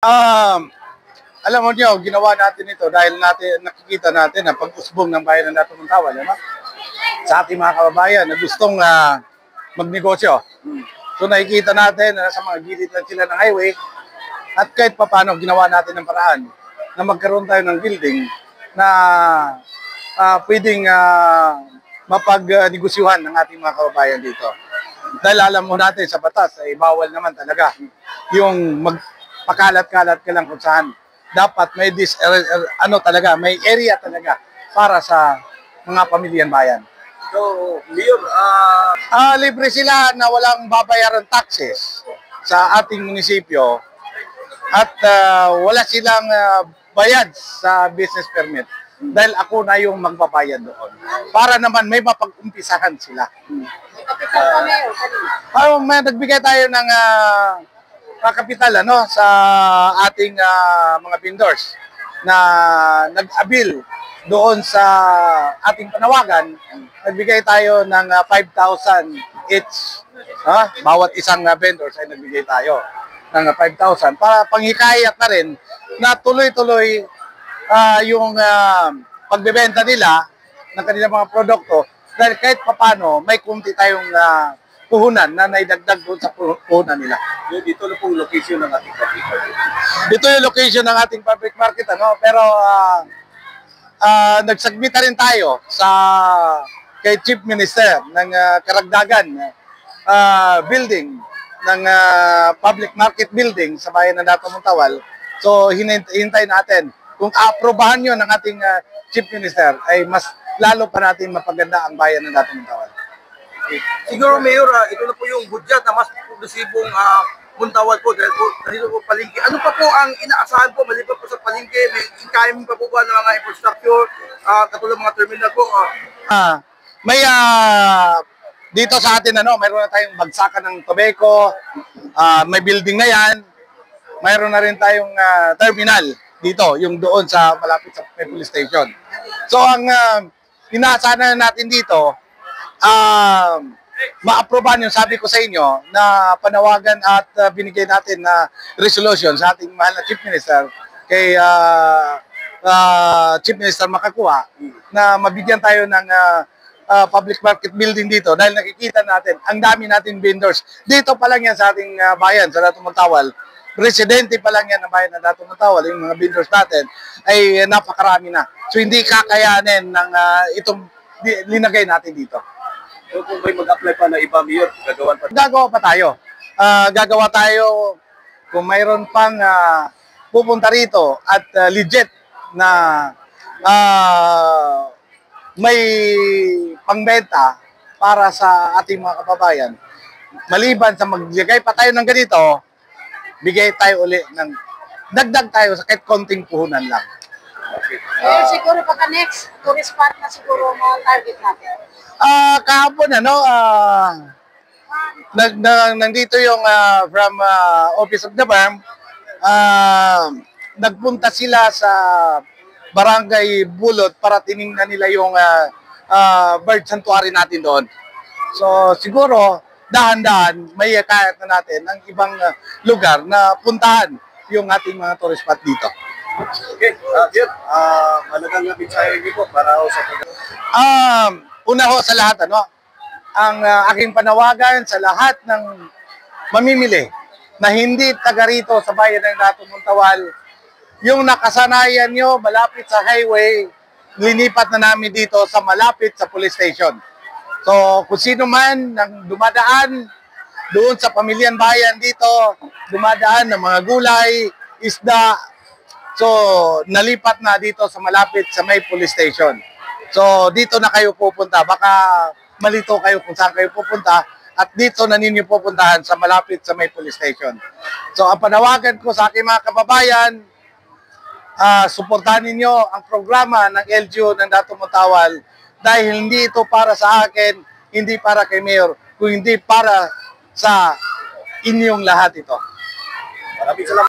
Um, Alam mo niyo, ginawa natin ito dahil nakikita natin ang pag-usbong ng bayan ng Dato Montalban, ano? Sa ating mga kababayan na gustong magnegosyo. So nakikita natin na sa mga gilid lang sila ng highway at kahit papaano ginawa natin ng paraan na magkaroon tayo ng building na pwedeng mapag-negosyuhan ng ating mga kababayan dito. Dahil alam mo natin sa batas ay bawal naman talaga yung magpakalat-kalat ka lang kung saan. Dapat may may area talaga para sa mga pamilyang bayan. So, Mayor, Libre sila na walang babayaran taxes sa ating munisipyo at wala silang bayad sa business permit dahil ako na yung magbabayad doon. Para naman may mapag-umpisahan sila. May nagbigay tayo ng kapital sa ating mga vendors na nag-abil doon sa ating panawagan. Nagbigay tayo ng 5,000 each. Bawat isang vendors ay nagbigay tayo ng 5,000 para panghikayat na rin na tuloy-tuloy yung pagbebenta nila ng kanilang mga produkto dahil kahit papano may kunti tayong puhunan na naidagdag doon sa puhunan nila. dito na pong location ng ating public market. Dito yung location ng ating public market, pero nagsubmit na rin tayo kay Chief Minister ng karagdagan building ng public market building sa bayan ng Dato Montalban. So hinintay natin kung aprobahan yun ng ating Chief Minister ay mas lalo pa natin mapaganda ang bayan ng Dato Montalban. Siguro, Mayor, ito na po yung budget na mas progresibong Montalban po dahil po nandito po palengke. Ano pa po ang inaasahan po maliban po sa palengke? May income pa po ba ng mga infrastructure, katulad mga terminal po? Dito sa atin mayroon na tayong bagsakan ng tobacco, may building na yan. Mayroon na rin tayong terminal dito, yung doon sa malapit sa police station. So ang inaasahan natin dito, ma-aprobahan yung sabi ko sa inyo na panawagan at binigay natin na resolution sa ating mahal na Chief Minister kay Chief Minister Makakuha na mabigyan tayo ng public market building dito dahil nakikita natin ang dami nating vendors. Dito pa lang yan sa ating bayan, sa Dato Montalban. Residente pa lang yan ng bayan ng Dato Montalban, yung mga vendors natin ay napakarami na. So hindi kakayanin ng itong linagay natin dito. So kung may mag-apply pa na iba, Mayor, Gagawa pa tayo. Gagawa tayo kung mayroon pang pupunta rito at legit na may pangbenta para sa ating mga kababayan. Maliban sa magbigay pa tayo ng ganito, bigay tayo uli ng dagdag tayo sa kahit konting puhunan lang. Siguro pagka next tourist spot na siguro mga target natin. Kahapon nandito yung from Office of the Farm, nagpunta sila sa Barangay Bulot para tiningnan nila yung bird sanctuary natin doon. So siguro dahan-dahan may kayat na natin ang ibang lugar na puntahan yung ating mga tourist spot dito. Okay, Mayor, malagang mensahe niyo po para sa una ho sa lahat, ang aking panawagan sa lahat ng mamimili na hindi taga rito sa bayan ng Dato Montalban, yung nakasanayan nyo malapit sa highway, linipat na namin dito sa malapit sa police station. So kung sino man nang dumadaan doon sa pamilyan bayan dito, dumadaan ng mga gulay, isda, so nalipat na dito sa malapit sa may police station. So dito na kayo pupunta, baka malito kayo kung saan kayo pupunta at dito na ninyo pupuntahan sa malapit sa may police station. So ang panawagan ko sa aking mga kababayan, suportahan ninyo ang programa ng LGU ng Dato Montalban dahil hindi ito para sa akin, hindi para kay Mayor, kung hindi para sa inyong lahat ito. Maraming salamat.